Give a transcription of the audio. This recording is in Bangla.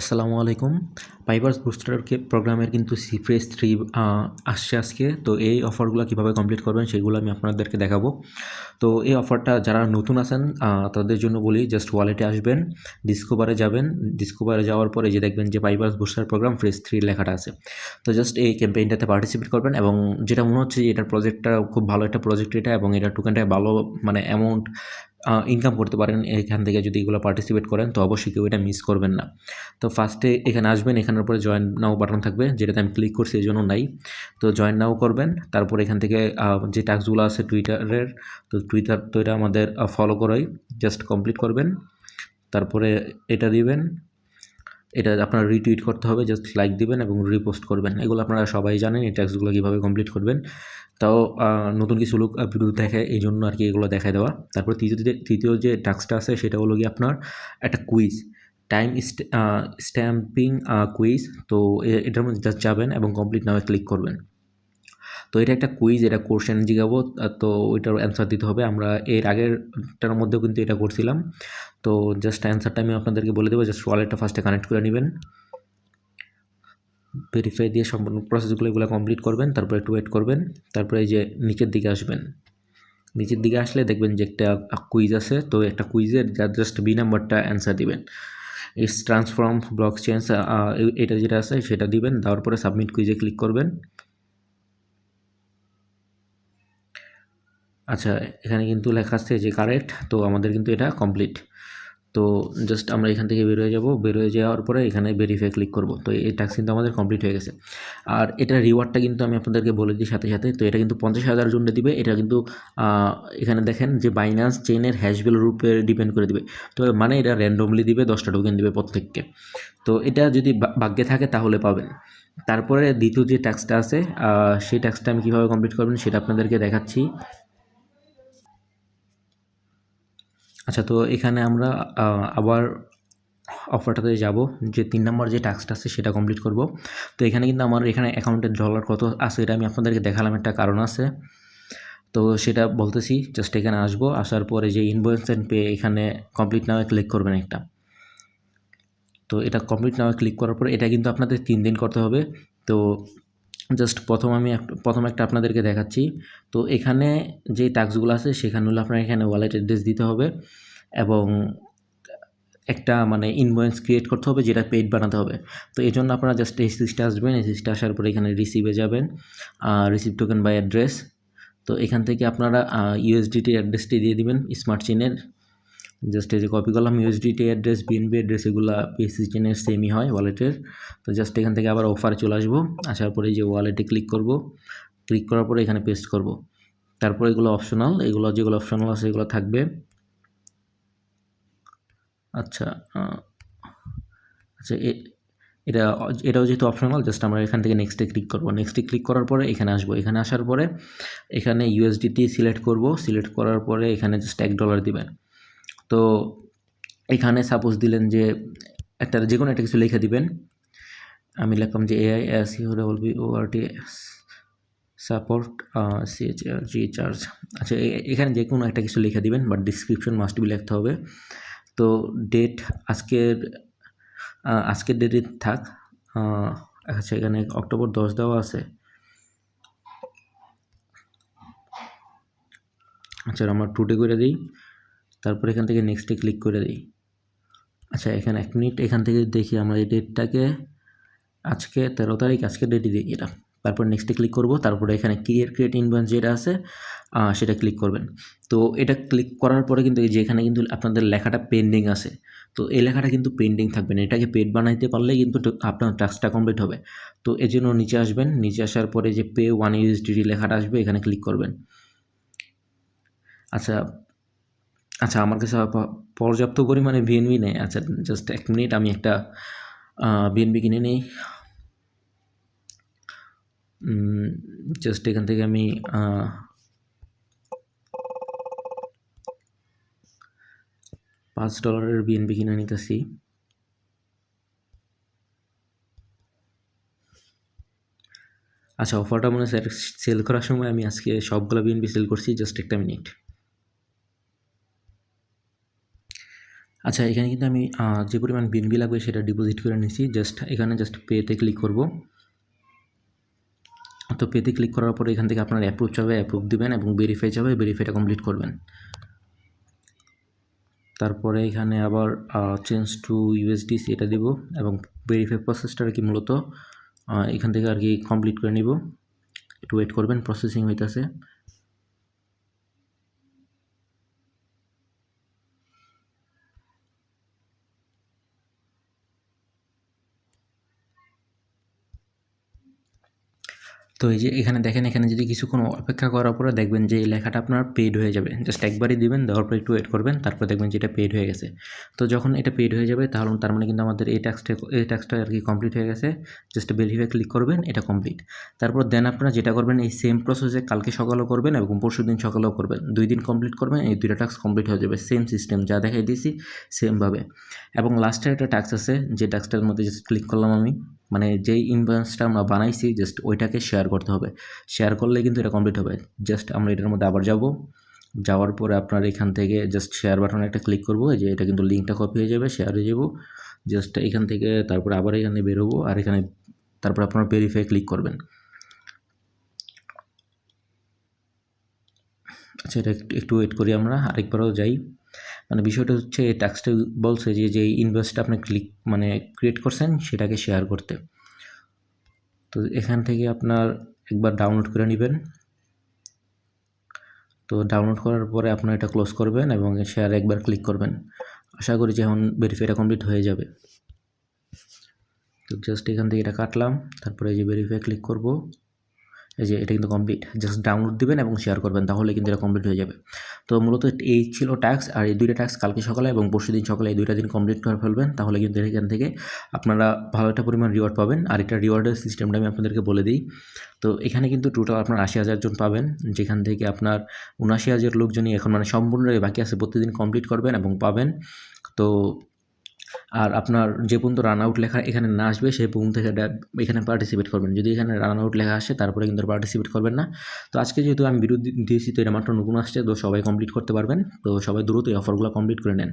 আসসালামু আলাইকুম। পাইবার্স বুস্টার প্রোগ্রামের কিন্তু সিফ্রেশ 3 আসছে আজকে। তো এই অফারগুলো কীভাবে কমপ্লিট করবেন সেগুলো আমি আপনাদেরকে দেখাবো। তো এই অফারটা যারা নতুন আছেন তাদের জন্য বলি, জাস্ট ওয়ালেটে আসবেন, ডিসকভারে যাবেন। ডিসকভারে যাওয়ার পরে যে দেখবেন যে পাইবার্স বুস্টার প্রোগ্রাম ফ্রেশ 3 লেখাটা আছে। তো জাস্ট এই ক্যাম্পেইনটাতে পার্টিসিপেট করবেন এবং যেটা মনে হচ্ছে যে এটার প্রজেক্টটা খুব ভালো একটা প্রজেক্ট এটা, এবং এটার টোকেনটায় ভালো মানে অ্যামাউন্ট ইনকাম করতে পারেন এখান থেকে যদি এগুলো পার্টিসিপেট করেন, তো অবশ্যই কেউ এটা মিস করবেন না। তো ফার্স্টে এখানে আসবেন, এখানের উপরে জয়েন নাও বাটন থাকবে, যেটাতে আমি ক্লিক করছি এই জন্য নাই। তো জয়েন নাও করবেন, তারপর এখান থেকে যে টাস্কগুলো আছে টুইটারের, তো টুইটার তো এটা আমাদের ফলো করাই, জাস্ট কমপ্লিট করবেন। তারপরে এটা দিবেন, এটা আপনার রিটুইট করতে হবে, জাস্ট লাইক দিবেন এবং রিপোস্ট করবেন। এগুলো আপনারা সবাই জানেন এই টাস্কগুলো কীভাবে কমপ্লিট করবেন। তাও নতুন কিছু লোক ভিডিও দেখে এই জন্য আর কি এগুলো দেখায় দেওয়া। তারপর তৃতীয় যে টাস্কটা আছে সেটা হলো গিয়ে আপনার একটা কুইজ, টাইম স্ট্যাম্পিং কুইজ। তো এটার মধ্যে জাস্ট যাবেন এবং কমপ্লিট নামে ক্লিক করবেন। তো এটা একটা কুইজ, এটা কোশ্চেন জিগাবো, তো ওইটার অ্যান্সার দিতে হবে। আমরা এর আগেরটার মধ্যেও কিন্তু এটা করছিলাম। তো জাস্ট অ্যান্সারটা আমি আপনাদেরকে বলে দেবো। জাস্ট ওয়ালেটটা ফার্স্টে কানেক্ট করে নেবেন, ভেরিফাই দিয়ে সম্পূর্ণ প্রসেসগুলো এগুলো কমপ্লিট করবেন। তারপর একটু ওয়েট করবেন, তারপরে এই যে নিচের দিকে আসবেন। নিচের দিকে আসলে দেখবেন যে একটা কুইজ আছে, তো একটা কুইজের জাস্ট বি নাম্বারটা অ্যান্সার দিবেন। ইটস ট্রান্সফর্ম ব্লক চেঞ্জ, এটা যেটা আছে সেটা দিবেন। দেওয়ার পরে সাবমিট কুইজে ক্লিক করবেন। আচ্ছা, এখানে কিন্তু লেখা আছে যে কারেক্ট, তো আমাদের কিন্তু এটা কমপ্লিট। তো জাস্ট আমরা এখান থেকে বের হয়ে যাব, বের হয়ে যাওয়ার পরে এখানে ভেরিফাই ক্লিক করব। তো এই টাস্ক কিন্তু আমাদের কমপ্লিট হয়ে গেছে। আর এটার রিওয়ার্ডটা কিন্তু আমি আপনাদেরকে বলে দিই সাথে সাথে। তো এটা কিন্তু 50,000 জন্য দিবে। এটা কিন্তু এখানে দেখেন যে বাইন্যান্স চেইনের হ্যাশ ভ্যালুর উপরে ডিপেন্ড করে দিবে। তো মানে এটা র্যান্ডমলি দিবে, 10টা টোকেন দিবে প্রত্যেককে। তো এটা যদি ভাগ্যে থাকে তাহলে পাবেন। তারপরে দ্বিতীয় যে টাস্কটা আছে সেই টাস্কটা আমি কীভাবে কমপ্লিট করবেন সেটা আপনাদেরকে দেখাচ্ছি। আচ্ছা, তো এখানে আমরা আবার অফারটাতে যাব, যে 3 নম্বর যে টাস্কটা আছে সেটা কমপ্লিট করব। তো এখানে কিন্তু আমার এখানে অ্যাকাউন্টের ডলার কত আছে এটা আমি আপনাদেরকে দেখালাম, একটা কারণ আছে। তো সেটা বলতেছি, জাস্ট এখানে আসবো, আসার পরে যে ইনভয়েস অ্যান্ড পে, এখানে কমপ্লিট নামে ক্লিক করবেন একটা। তো এটা কমপ্লিট নামে ক্লিক করার পরে এটা কিন্তু আপনাদের 3 দিন করতে হবে। তো জাস্ট প্রথম একটা আপনাদেরকে দেখাচ্ছি। তো এখানে যে টাস্কগুলো আছে সেখানে হলো আপনার এখানে ওয়ালেট অ্যাড্রেস দিতে হবে এবং একটা মানে ইনভয়েস ক্রিয়েট করতে হবে, যেটা পেইড বানাতে হবে। তো এই জন্য আপনারা জাস্ট এই সিস্টে আসবেন, এই সিস্টে আসার পরে এখানে রিসিভে যাবেন, রিসিভ টোকেন বাই অ্যাড্রেস। তো এখান থেকে আপনারা ইউএসডিটি অ্যাড্রেসটি দিয়ে দিবেন স্মার্ট চেনের। জাস্ট এই যে কপি করলাম ইউএসডিটি অ্যাড্রেস, বিএনবি অ্যাড্রেস, এগুলো পিএসসি চেনের সেমই হয় ওয়ালেটের। তো জাস্ট এখান থেকে আবার অফারে চলে আসবো, আসার পরে যে ওয়ালেটে ক্লিক করব, ক্লিক করার পরে এখানে পেস্ট করব। তারপর এগুলো অপশনাল, এগুলো যেগুলো অপশনাল আছে এগুলো থাকবে। আচ্ছা, আচ্ছা এটাও যেহেতু অপশনাল, জাস্ট আমরা এখান থেকে নেক্সটে ক্লিক করব। নেক্সটে ক্লিক করার পরে এখানে আসবো, এখানে আসার পরে এখানে ইউএসডিটি সিলেক্ট করব। সিলেক্ট করার পরে এখানে জাস্ট $1 দিবেন। তো এখানে সাপোজ দিলেন যে একটা যে কোনো একটা কিছু লিখে দিবেন। আমি লিখলাম যে AISEOWORT সাপোর্ট CHRG চার্জ। আচ্ছা, এখানে যে কোনো একটা কিছু লিখে দিবেন, বাট ডিসক্রিপশন মাস্ট বি লিখতে হবে। তো ডেট আজকের ডেটে থাক। আচ্ছা, এখানে অক্টোবর 10 দেওয়া আছে। আচ্ছা, আমরা টুডে করে দিই, তারপর এখান থেকে নেক্সটে ক্লিক করে দিই। আচ্ছা, এখানে 1 মিনিট, এখান থেকে দেখি আমরা এই ডেটটাকে আজকে 13 তারিখ, আজকের ডেটই দিই এটা। তারপর নেক্সটে ক্লিক করব, তারপরে এখানে ক্রিয়েট ইনভয়েস যেটা আছে সেটা ক্লিক করবেন। তো এটা ক্লিক করার পরে কিন্তু এই যে এখানে কিন্তু আপনাদের লেখাটা পেন্ডিং আছে। তো এই লেখাটা কিন্তু পেন্ডিং থাকবে না, এটাকে পেড বানাইতে পারলে কিন্তু আপনার টাস্কটা কমপ্লিট হবে। তো এই জন্য নিচে আসবেন, নিচে আসার পরে যে পে 1 USDT লেখাটা আসবে এখানে ক্লিক করবেন। আচ্ছা, আচ্ছা, আমার কাছে পর্যাপ্ত পরিমাণে বিএনবি নেই। আচ্ছা, জাস্ট 1 মিনিট, আমি একটা বিএনবি কিনে নিই। জাস্ট এখান থেকে আমি $5 বিএনবি কিনে নিতেছি। আচ্ছা, অফারটা মনে হয় সেল করার সময় আমি আজকে সবগুলো বিএনবি সেল করছি। জাস্ট একটা মিনিট। আচ্ছা, এখানে কিন্তু আমি যে পরিমাণ বিএনবি লাগবে সেটা ডিপোজিট করে নিচ্ছি। এখানে পেতে ক্লিক করব। তো পেতে ক্লিক করার পরে এখান থেকে আপনার অ্যাপ্রুভ চাবে, অ্যাপ্রুভ দিবেন এবং ভেরিফাই চাবে, ভেরিফাইটা কমপ্লিট করবেন। তারপরে এখানে আবার চেঞ্জ টু ইউএসডিসি এটা দিব এবং ভেরিফাই প্রসেসটা আর কি মূলত এখান থেকে আর কি কমপ্লিট করে নিব। একটু ওয়েট করবেন, প্রসেসিং হইতেছে। তো এই যে এখানে দেখেন, এখানে যদি কিছুক্ষণ অপেক্ষা করার পরে দেখবেন যে এই লেখাটা আপনার পেইড হয়ে যাবে। জাস্ট একবারই দিবেন, দেওয়ার পর একটু ওয়েট করবেন, তারপর দেখবেন যে এটা পেইড হয়ে গেছে। তো যখন এটা পেইড হয়ে যাবে তাহলে তার মানে কিন্তু আমাদের এই টাস্কটা আর কি কমপ্লিট হয়ে গেছে। জাস্ট ভেরিফাই ক্লিক করবেন, এটা কমপ্লিট। তারপর দেন আপনারা যেটা করবেন, এই সেম প্রসেসে কালকে সকালেও করবেন এবং পরশুদিন সকালেও করবেন। 2 দিন কমপ্লিট করবেন, এই 2টা টাস্ক কমপ্লিট হয়ে যাবে। সেম সিস্টেম যা দেখাই দিয়েছি সেমভাবে। এবং লাস্টের একটা টাস্ক আছে, যে টাস্কটার মধ্যে জাস্ট ক্লিক করলাম আমি, মানে যেই ইনভয়েসটা আমরা বানাইছি জাস্ট ওইটাকে শেয়ার করতে হবে। শেয়ার করলে কিন্তু এটা কমপ্লিট হবে। জাস্ট আমরা এটার মধ্যে আবার যাব, যাওয়ার পরে আপনার এখান থেকে জাস্ট শেয়ার বাটনে একটা ক্লিক করবো, যে এটা কিন্তু লিঙ্কটা কপি হয়ে যাবে, শেয়ার হয়ে যাব। জাস্ট এখান থেকে তারপরে আবার এখানে বেরোবো, আর এখানে তারপর আপনার ভেরিফাই ক্লিক করবেন। আচ্ছা, এটা একটু ওয়েট করি, আমরা আরেকবারও যাই। মানে বিষয়টা হচ্ছে এই টাস্কটা বলছে যে যেই ইনভয়েসটা আপনি ক্রিয়েট করছেন সেটাকে শেয়ার করতে। তো এখান থেকে আপনার একবার ডাউনলোড করে নেবেন। তো ডাউনলোড করার পরে আপনার এটা ক্লোজ করবেন এবং শেয়ার একবার ক্লিক করবেন। আশা করি যে এখন ভেরিফাইটা কমপ্লিট হয়ে যাবে। তো জাস্ট এখান থেকে এটা কাটলাম, তারপরে এই যে ভেরিফাই ক্লিক করব। এই যে এটা কিন্তু কমপ্লিট। জাস্ট ডাউনলোড দিবেন এবং শেয়ার করবেন, তাহলে কিন্তু এটা কমপ্লিট হয়ে যাবে। তো মূলত এই ছিল টাস্ক, আর এই 2টা টাস্ক কালকে সকালে এবং পরশুদিন সকালে এই 2টা দিন কমপ্লিট করে ফেলবেন, তাহলে কিন্তু এখান থেকে আপনারা ভালো একটা পরিমাণ রিওয়ার্ড পাবেন। আর এটা রিওয়ার্ডের সিস্টেমটা আমি আপনাদেরকে বলে দিই। তো এখানে কিন্তু টোটাল আপনার 80,000 জন পাবেন, যেখান থেকে আপনার 79,000 লোকজনই এখন সম্পূর্ণভাবে বাকি আছে, প্রতিদিন কমপ্লিট করবেন এবং পাবেন। তো আর আপনার যে পর্যন্ত রান আউট লেখা এখানে না আসবে সেই পর্যন্ত এখানে পার্টিসিপেট করবেন। যদি এখানে রান আউট লেখা আসে তারপরে কিন্তু পার্টিসিপেট করবেন না। তো আজকে যেহেতু আমি ভিডিও দিয়েছি, তো এটা মাত্র নতুন আসছে, তো সবাই কমপ্লিট করতে পারবেন। তো সবাই দ্রুত এই অফারগুলো কমপ্লিট করে নেন।